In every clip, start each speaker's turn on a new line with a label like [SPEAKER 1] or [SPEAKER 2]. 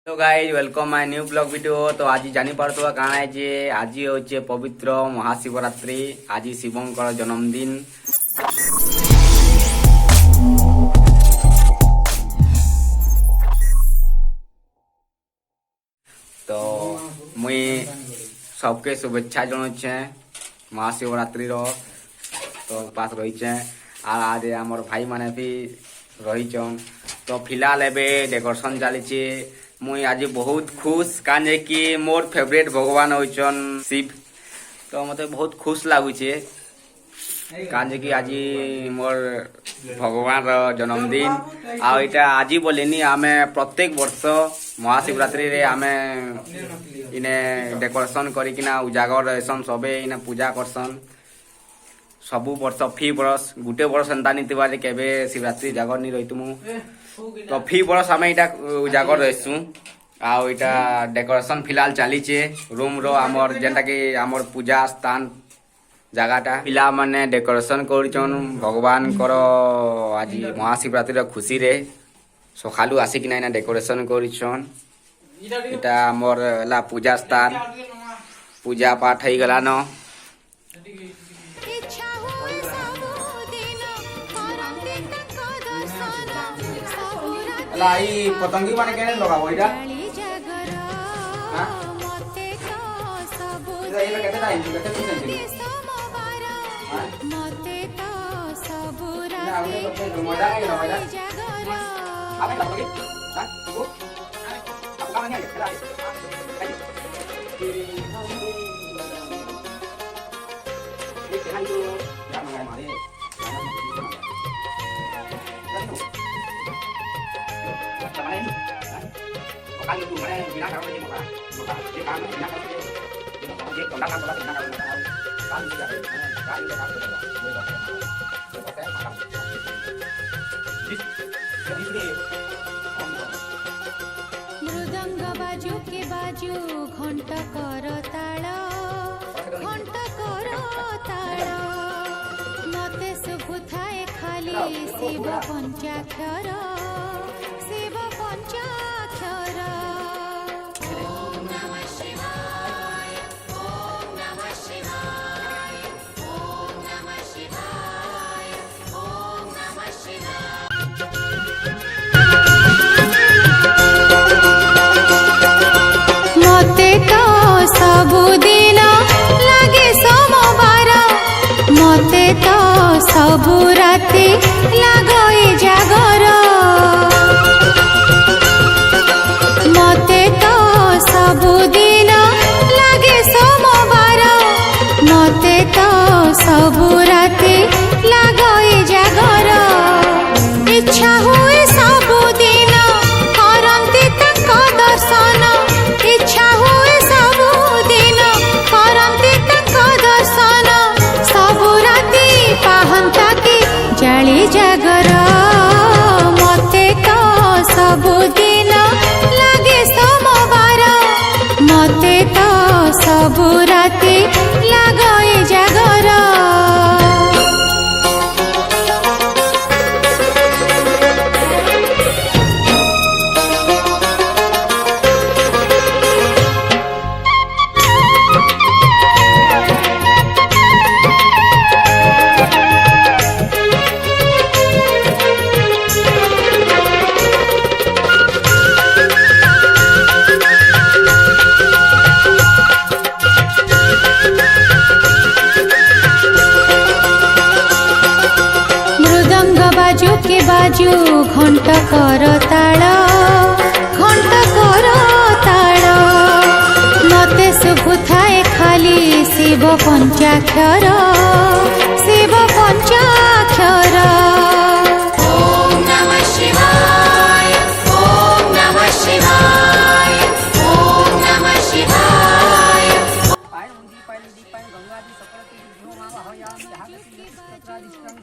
[SPEAKER 1] Hello guys welcome my new blog video. तो आज जानी पारथुवा काना है जे आज होचे पवित्र महाशिवरात्रि। आज शिवंकर जन्मदिन। तो मुई सबके शुभेच्छा जनाऊे महाशिवरात्रि तो पास रही आज आमर भाई माने भी रही। तो फिलहाल एवं डेकोरेशन चली। मुई आज बहुत खुश काजे कि मोर फेवरेट भगवान होचन शिव। तो मते बहुत खुश लगुचे काजे कि आज मोर भगवान जन्मदिन। आईटा आज बोलेनी आमे प्रत्येक वर्ष महाशिवरात्रि रे आमे इने डेकोरेशन करिकिना उजागर रहसन सबे इने पूजा करसन। सबु वर्ष फी बरस गुटे वर्ष एंता नहीं केबे शिवरात्रि जागर नहीं रही तुमु। तो फी बरस आम इटा उजागर रहसु। आउ इटा डेकोरेशन फिलहाल चलीचे रूम रो आमर जेनटा कि आमर पूजा स्थान जगहटा पिला माने डेकोरेशन करछन भगवान करो आज महाशिवरात्रि खुशी रे सखालु आसिकिना इना डेकोरेशन करछन। इटा आमर ला पूजा स्थान पूजा पाठ हो गला न। लाई पतंगी माने केने लगाबो इटा हां इला केते टाइम केते दिन मते तो सबुरा के मजा के ना मजा आपे लगोगे हां वो आप काम नहीं है ये केना जो काम है हमारे kan itu mana bina kalau ini maka dia kan bina kalau dia kondak kan kalau bina kalau kan juga kan juga kan
[SPEAKER 2] मृदंग बाजू के बाजू घंटा कर ताल मते सुभुथाए खाली शिव पंचाक्षर शिव पंचाक्षर। ओम नमः शिवाय ओम नमः शिवाय ओम नमः शिवाय ओम नमः शिवाय। मते तो सबुदिन लागे सोमवार मते तो सबु राति लागई जागर मते तो सबुदिन लागे सोमवार मते तो सबु राति लागई जागर। इच्छा हुए सबुदिन करंती तक दर्शन इच्छा हुए सबुदिन करंती तक दर्शन सबु राति पाहंता की जाली जागर। मते तो सबुदिन लागे सोमवार मते तो सबु राति लागई जागर। के बाजू घंट कर ताल मते सुभुथाए खाली शिव पंचाक्षर शिव पंचाक्षर। ओम नमः शिवाय ओम नमः शिवाय ओम नमः शिवाय। पाय मुंदी पाय नदी पाय गंगा जी सकल की विष्णु मां हयाम जहां की सत्रादिष्टं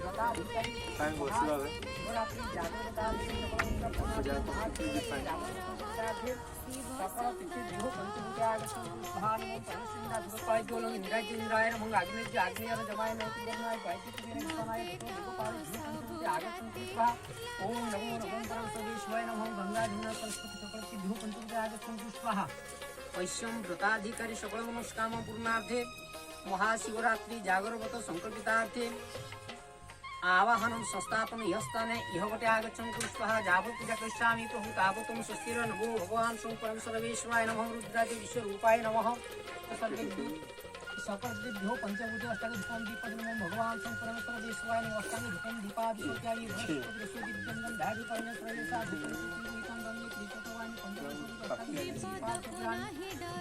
[SPEAKER 3] व्रताधिकारी शिवरात्रि जागृतार्थे सकल तिथिभ्यो पंचमुख्यागतभानुपरमेश्वराय नमः अग्निज्य आग्नेयर जमाय नैतिकर्णाय वैदिकवीर विश्वनाय ओम नमो नमः परमेश्वराय नमः गंगाधीना सरस्वती सकलतिभ्यो पंचमुख्यागतं स्वाहा वैश्यं व्रताधिकारी सकल मनस्काम पूर्णार्थे महाशिवरात्रि जागरव्रत संकल्पितार्थे आवाहनं संस्थापन यस्थाने इह वटे आगच्छन्तु स्वाहा जावत् पूजा करिष्यामि प्रभु तावतं स्वस्तिर नमो भगवान् स्वं परम सर्वेश्वराय नमः रुद्रादि विश्वरूपाय नमः सकलदिभ्यो पंचभूत अष्टदीपं दीपनमो भगवान् स्वं परम सर्वेश्वराय नमः अष्टांग दीपं दीपादित्यादि बृहस्पति दिव्यं धारि परमेश्वराय साधुतं सुतीतं गंगे त्रिचक्रवाणि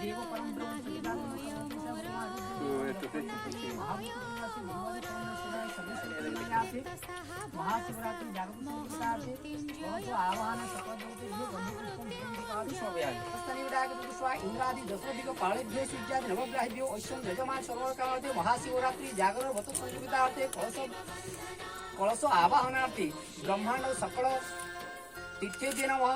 [SPEAKER 3] देव परम ब्रह्म महाशिवरात्रि जागृत आवाहन इंद्रादि दशरथिक पाळेभ्यो सूर्यादि नवग्रहेभ्यो ऐश्वर्य यजमान सर्वकामार्थे महाशिवरात्रि जागर व्रत संयोगितार्थे कलश आवाहनार्थे ब्रह्मांड सकल तीर्थेभ्यो नमः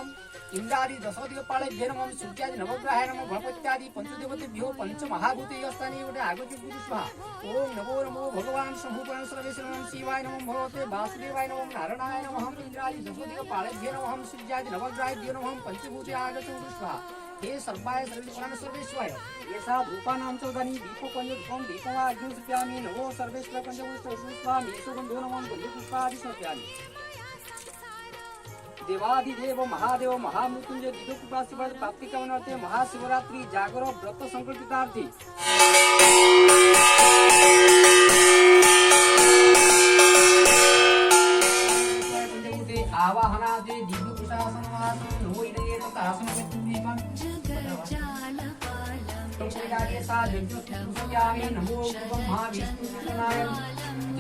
[SPEAKER 3] इंद्रादि दशरथिक पाळेभ्यो नमः सूर्यादि नवग्रहाय नमः गणपत्यादि पंचदेवतेभ्यो पंच महाभूते स्थाने वटे आगति स्वाहा ओम नमो नमो भगवान् शंभु परम सर्वेश्वरं शिवाय नमः भगवते वासुदेवाय नमः नारायणाय नमः इंद्रादि दशरथिक पाळेभ्यो नमः सूर्यादि नवग्रहेभ्यो नमः पंचभूते आगतं स्वाहा हे सर्वाय सर्वेश्वराय सर्वेश्वराय येसा भूपानां चौदानि दीपोपञ्चरूपं दीपवा अग्निसुत्यामि नमो सर्वेश्वर पंचभूत स्वाहा मेसुगन्धो नमः बन्धुपुष्पादि समर्पयामि देवादिदेव महादेव महामृत्युंजय दिव्यकृपाशीर्वाद प्राप्ति कामनार्थे महाशिवरात्रि जागर व्रत संकल्पितार्थे आवाहनादि दिव्य प्रशासन नोइदये तथासनमेत्तिमं तोयदाये सा जज्ञोत्सयामि नमो ब्रह्माविष्णुनाय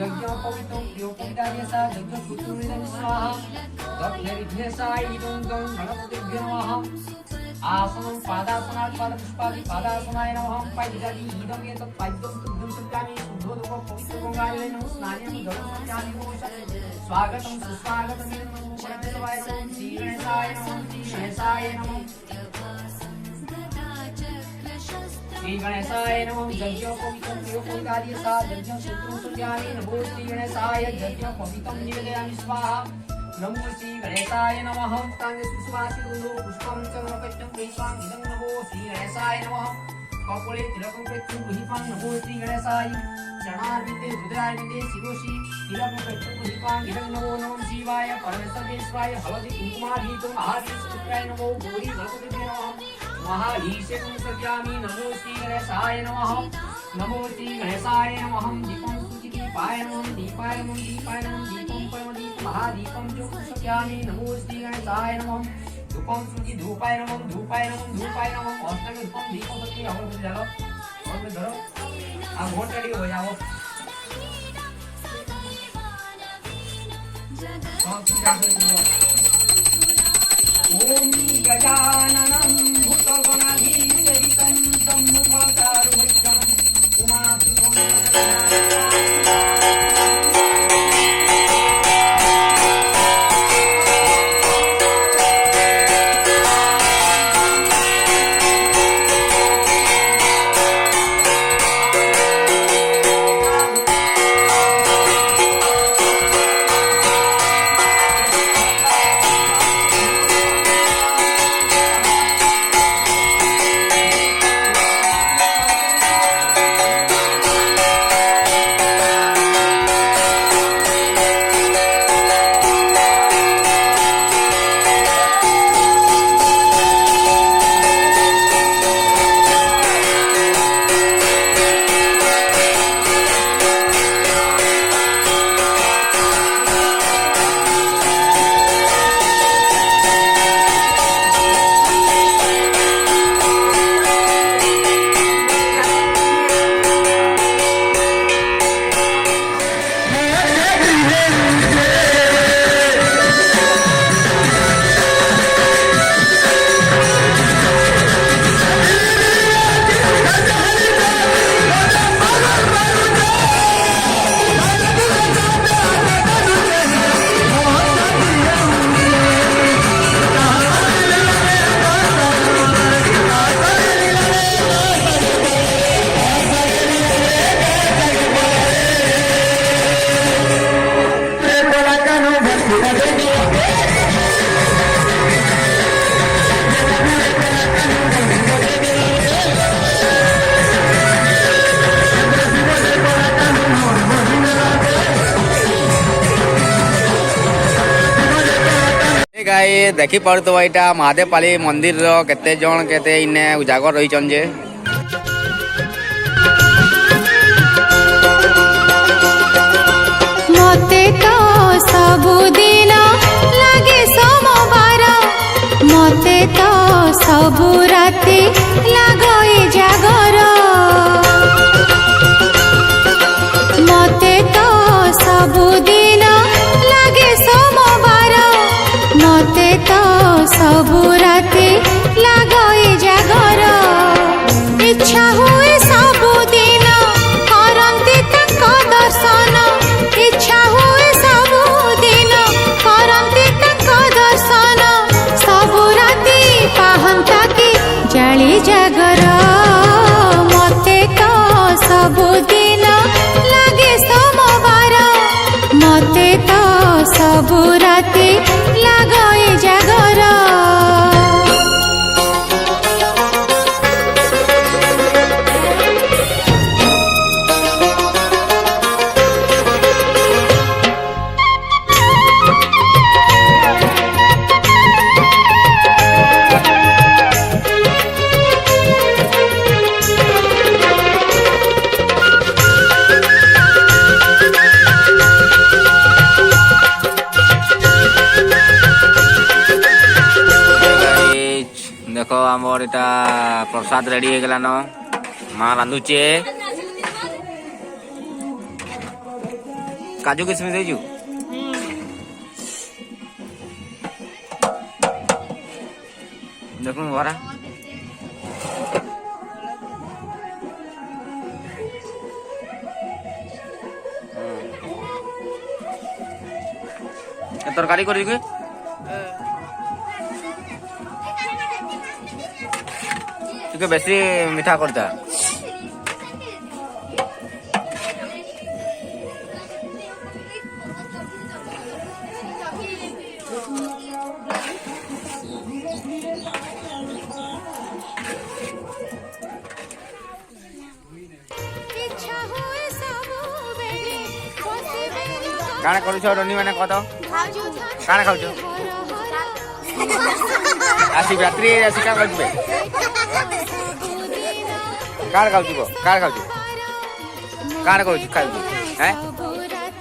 [SPEAKER 3] यज्ञोपवितं योपविदाये सा यज्ञोत्सुनिदं स्वाहा दक्षिणविघ्नेशाय इदं गं गणपतिभ्यो नमः आसनं पादासनात् पादपुष्पादि पादासनाय नमः पायिजादि इदं एतत् पाद्यं तुभ्यं सत्यामि शुद्धोदक पवित्रगङ्गायै नमः स्नानं धर्मसत्यामि नमः स्वागतं सुस्वागतं नमो परमेश्वराय नमः श्री गणेशाय नमः श्री गणेशाय नमः यज्ञोपवीतं प्रियोपवितादि सा यज्ञं सूत्रं सत्यामि नमो श्री गणेशाय यज्ञोपवीतं निवेदयामि स्वाहा नमो श्री गणेशाय नमः तांगे सुस्वासितो पुष्पं चन्द्रपत्रं गृहीत्वां इदं नमो श्री गणेशाय नमः कपोले तिलकं कृत्वा गृहीत्वां नमो श्री गणेशाय चरणार्विते हृदयार्विते शिरोषि तिलकं कृत्वा गृहीत्वां इदं नमो नमः शिवाय परमेश्वराय हवति कुङ्कुमार्वितं महावीरपुत्राय नमो गौरी गणपतिभ्यो नमः महाधीशं सत्यामि नमो श्री गणेशाय नमः नमो श्री गणेशाय नमः दीपं सुचिदीपाय नमः दीपाय नमः दीपाय नमः दीपं परमदीप महादीपं च सत्यामि नमो श्री गणेशाय नमः धूपं सुचि धूपाय नमः धूपाय नमः धूपाय नमः अष्टमी धूपं दीपं सत्य और जलो और धरो अब बहुत रेडी हो जाओ ओम गजाननं भूतगणाधीशरितं सम्मुखकारुभक्तं उमासुतं
[SPEAKER 1] गाई देखी पारुथबो एटा महादेव पाली मंदिर रो केते जण केते इने उजागर रहिचन जे
[SPEAKER 2] मते तो सबुदिन लागे सोमवार मते तो सबु राति लागई जागर मते तो सबुदिन लागे सोमवार मते तो सबु राति लागई जागर इच्छा हुए सबुदिन करंती तक दर्शन इच्छा हुए सबुदिन करंती तक दर्शन सबु राति पाहंता की जाली जागर मते तो सबुदिन लागे सोमवार मते तो सबु राति लागई जागर
[SPEAKER 1] देखो आमर एटा प्रसाद रेडी हो गला न माँ रांधुचे काजू किशमिश देजु देखो भरा तरकारी कर ଟିକେ ବେଶୀ ମିଠା କରିଥା କାଣା କରୁଛ ରନି ମାନେ କହ ତ କାଣା ଖାଉଛ ଆସି ରାତ୍ରି ଆସି କାଣା କରିବେ କାଣା ଖାଉଛୁ କହ କାଣା ଖାଉଛୁ କାଣା କରୁଛୁ ଖାଉଛୁ ହେଁ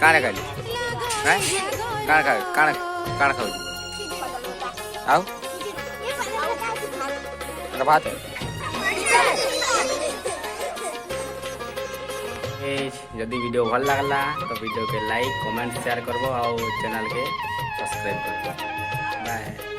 [SPEAKER 1] କାଣା ଖାଇଲୁ ହେଁ କାଣା ଖାଉ କାଣା କାଣା ଖାଉଛୁ ଆଉ ଭାତ जदि वीडियो भल लगला तो वीडियो के लाइक कमेंट शेयर करबो और चैनल के सब्सक्राइब करबो बाय।